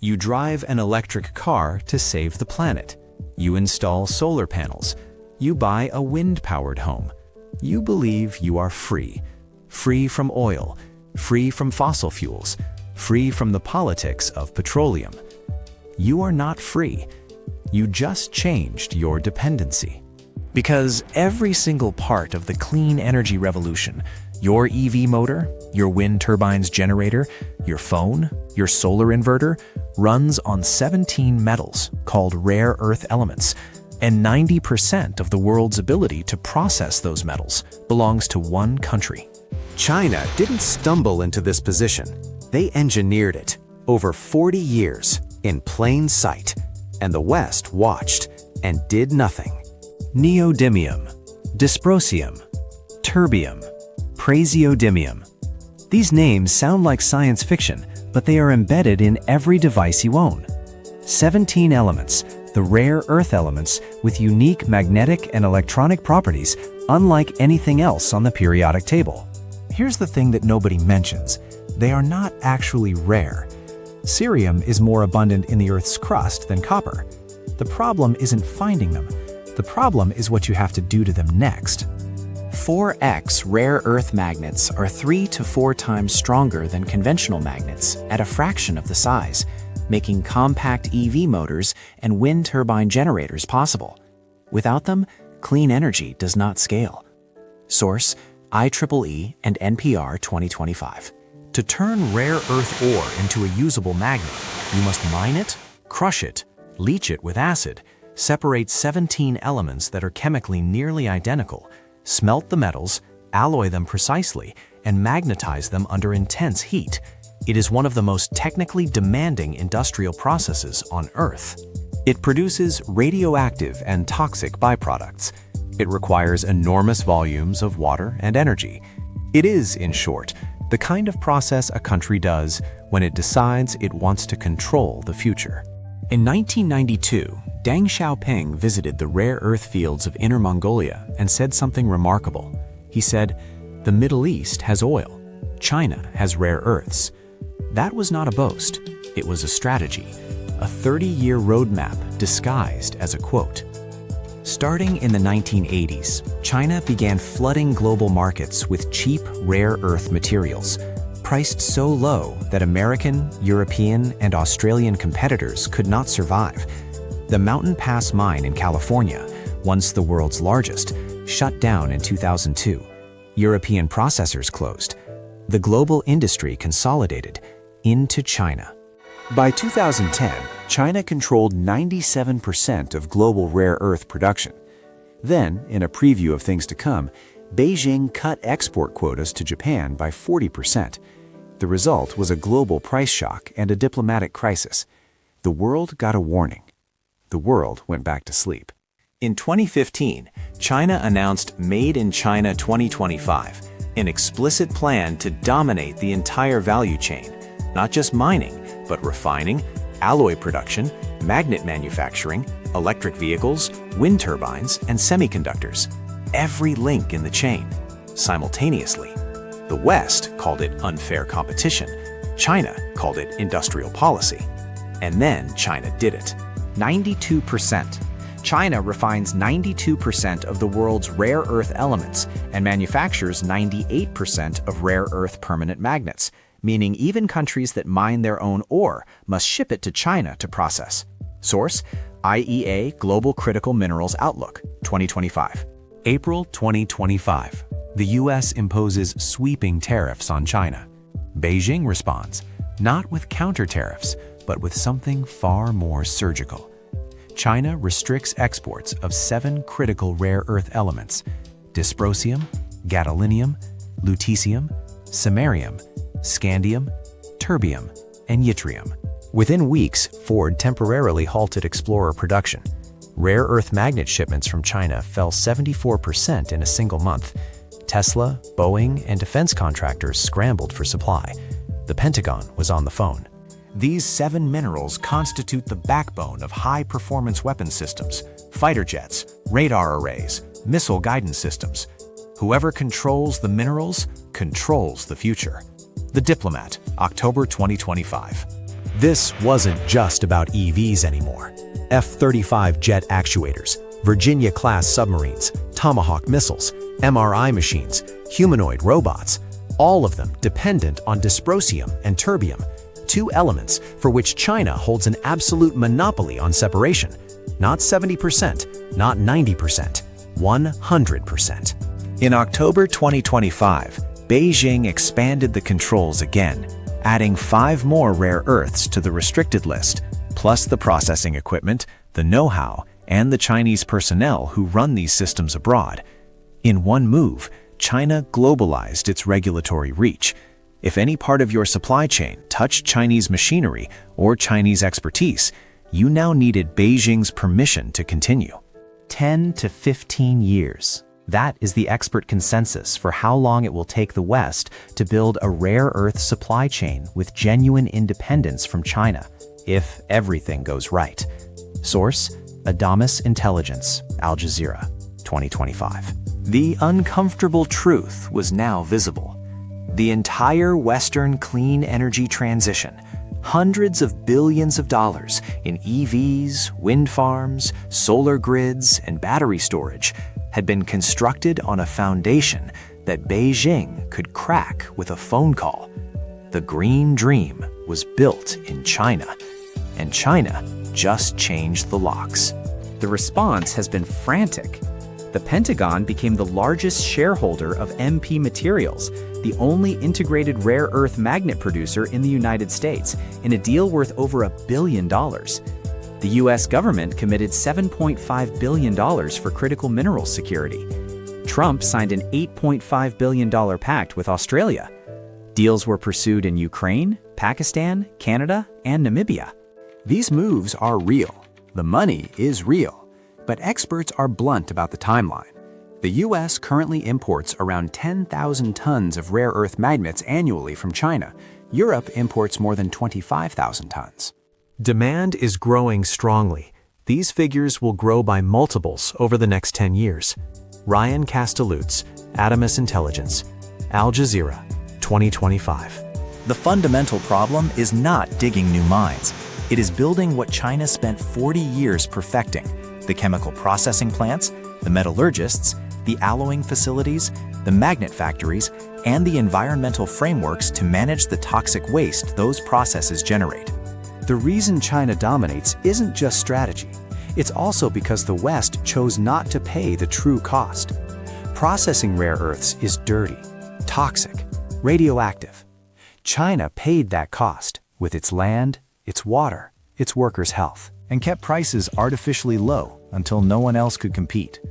You drive an electric car to save the planet. You install solar panels. You buy a wind-powered home. You believe you are free. Free from oil, free from fossil fuels, free from the politics of petroleum. You are not free. You just changed your dependency. Because every single part of the clean energy revolution, your EV motor, your wind turbine's generator, your phone, your solar inverter, runs on 17 metals called rare earth elements, and 90% of the world's ability to process those metals belongs to one country. China didn't stumble into this position. They engineered it over 40 years in plain sight, and the West watched and did nothing. Neodymium, Dysprosium, Terbium, Praseodymium. These names sound like science fiction, but they are embedded in every device you own. 17 elements, the rare earth elements with unique magnetic and electronic properties unlike anything else on the periodic table. Here's the thing that nobody mentions. They are not actually rare. Cerium is more abundant in the Earth's crust than copper. The problem isn't finding them. The problem is what you have to do to them next. 4x rare earth magnets are 3 to 4 times stronger than conventional magnets at a fraction of the size, making compact EV motors and wind turbine generators possible. Without them, clean energy does not scale. Source: IEEE and NPR 2025. To turn rare earth ore into a usable magnet, you must mine it, crush it, leach it with acid, separate 17 elements that are chemically nearly identical, smelt the metals, alloy them precisely, and magnetize them under intense heat. It is one of the most technically demanding industrial processes on Earth. It produces radioactive and toxic byproducts. It requires enormous volumes of water and energy. It is, in short, the kind of process a country does when it decides it wants to control the future. In 1992, Deng Xiaoping visited the rare earth fields of Inner Mongolia and said something remarkable. He said, "The Middle East has oil. China has rare earths." That was not a boast. It was a strategy, a 30-year roadmap disguised as a quote. Starting in the 1980s, China began flooding global markets with cheap, rare earth materials, priced so low that American, European, and Australian competitors could not survive. The Mountain Pass mine in California, once the world's largest, shut down in 2002. European processors closed. The global industry consolidated into China. By 2010, China controlled 97% of global rare earth production. Then, in a preview of things to come, Beijing cut export quotas to Japan by 40%. The result was a global price shock and a diplomatic crisis. The world got a warning. The world went back to sleep. In 2015, China announced Made in China 2025, an explicit plan to dominate the entire value chain, not just mining, but refining, alloy production, magnet manufacturing, electric vehicles, wind turbines, and semiconductors. Every link in the chain, simultaneously. The West called it unfair competition. China called it industrial policy. And then China did it. 92%. China refines 92% of the world's rare earth elements and manufactures 98% of rare earth permanent magnets, meaning even countries that mine their own ore must ship it to China to process. Source: IEA Global Critical Minerals Outlook, 2025. April 2025. The U.S. imposes sweeping tariffs on China. Beijing responds, not with counter tariffs, but with something far more surgical. China restricts exports of 7 critical rare earth elements: dysprosium, gadolinium, lutetium, samarium, scandium, terbium, and yttrium. Within weeks, Ford temporarily halted Explorer production. Rare earth magnet shipments from China fell 74% in a single month. Tesla, Boeing, and defense contractors scrambled for supply. The Pentagon was on the phone. These 7 minerals constitute the backbone of high-performance weapon systems, fighter jets, radar arrays, missile guidance systems. Whoever controls the minerals controls the future. The Diplomat, October 2025. This wasn't just about EVs anymore. F-35 jet actuators, Virginia-class submarines, Tomahawk missiles, MRI machines, humanoid robots, all of them dependent on dysprosium and terbium, two elements for which China holds an absolute monopoly on separation. Not 70%, not 90%, 100%. In October 2025, Beijing expanded the controls again, adding 5 more rare earths to the restricted list, plus the processing equipment, the know-how, and the Chinese personnel who run these systems abroad. In one move, China globalized its regulatory reach. If any part of your supply chain touched Chinese machinery or Chinese expertise, you now needed Beijing's permission to continue. 10 to 15 years. That is the expert consensus for how long it will take the West to build a rare earth supply chain with genuine independence from China, if everything goes right. Source: Adamas Intelligence, Al Jazeera, 2025. The uncomfortable truth was now visible. The entire Western clean energy transition, hundreds of billions of dollars in EVs, wind farms, solar grids, and battery storage, had been constructed on a foundation that Beijing could crack with a phone call. The green dream was built in China, and China just changed the locks. The response has been frantic. The Pentagon became the largest shareholder of MP Materials, the only integrated rare earth magnet producer in the United States, in a deal worth over $1 billion. The U.S. government committed $7.5 billion for critical mineral security. Trump signed an $8.5 billion pact with Australia. Deals were pursued in Ukraine, Pakistan, Canada, and Namibia. These moves are real. The money is real. But experts are blunt about the timeline. The U.S. currently imports around 10,000 tons of rare earth magnets annually from China. Europe imports more than 25,000 tons. Demand is growing strongly. These figures will grow by multiples over the next 10 years. Ryan Castellutz, Adamas Intelligence, Al Jazeera, 2025. The fundamental problem is not digging new mines. It is building what China spent 40 years perfecting: the chemical processing plants, the metallurgists, the alloying facilities, the magnet factories, and the environmental frameworks to manage the toxic waste those processes generate. The reason China dominates isn't just strategy. It's also because the West chose not to pay the true cost. Processing rare earths is dirty, toxic, radioactive. China paid that cost with its land, its water, its workers' health, and kept prices artificially low until no one else could compete.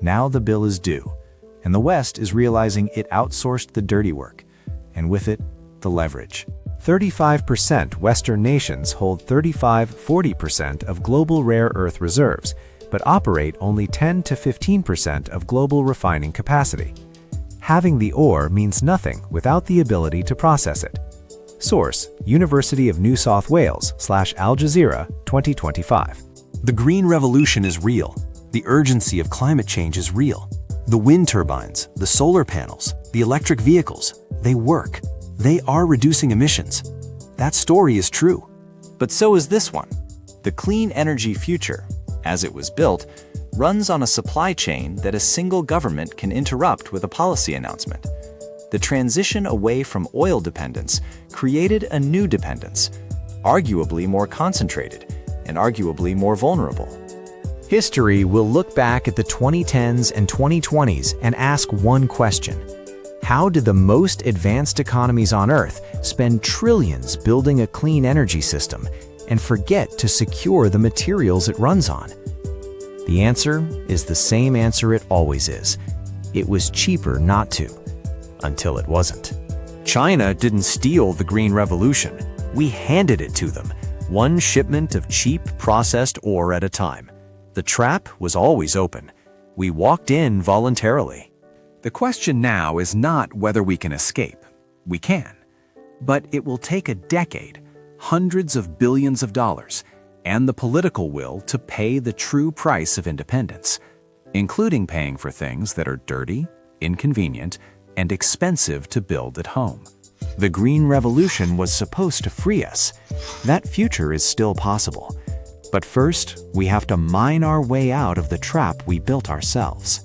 Now the bill is due, and the West is realizing it outsourced the dirty work, and with it, the leverage. 35% Western nations hold 35–40% of global rare earth reserves, but operate only 10 to 15% of global refining capacity. Having the ore means nothing without the ability to process it. Source: University of New South Wales / Al Jazeera, 2025. The green revolution is real. The urgency of climate change is real. The wind turbines, the solar panels, the electric vehicles, they work. They are reducing emissions. That story is true. But so is this one. The clean energy future, as it was built, runs on a supply chain that a single government can interrupt with a policy announcement. The transition away from oil dependence created a new dependence, arguably more concentrated and arguably more vulnerable. History will look back at the 2010s and 2020s and ask one question: how did the most advanced economies on Earth spend trillions building a clean energy system and forget to secure the materials it runs on? The answer is the same answer it always is. It was cheaper not to, until it wasn't. China didn't steal the Green Revolution. We handed it to them, one shipment of cheap processed ore at a time. The trap was always open. We walked in voluntarily. The question now is not whether we can escape. We can. But it will take a decade, hundreds of billions of dollars, and the political will to pay the true price of independence, including paying for things that are dirty, inconvenient, and expensive to build at home. The Green Revolution was supposed to free us. That future is still possible. But first, we have to mine our way out of the trap we built ourselves.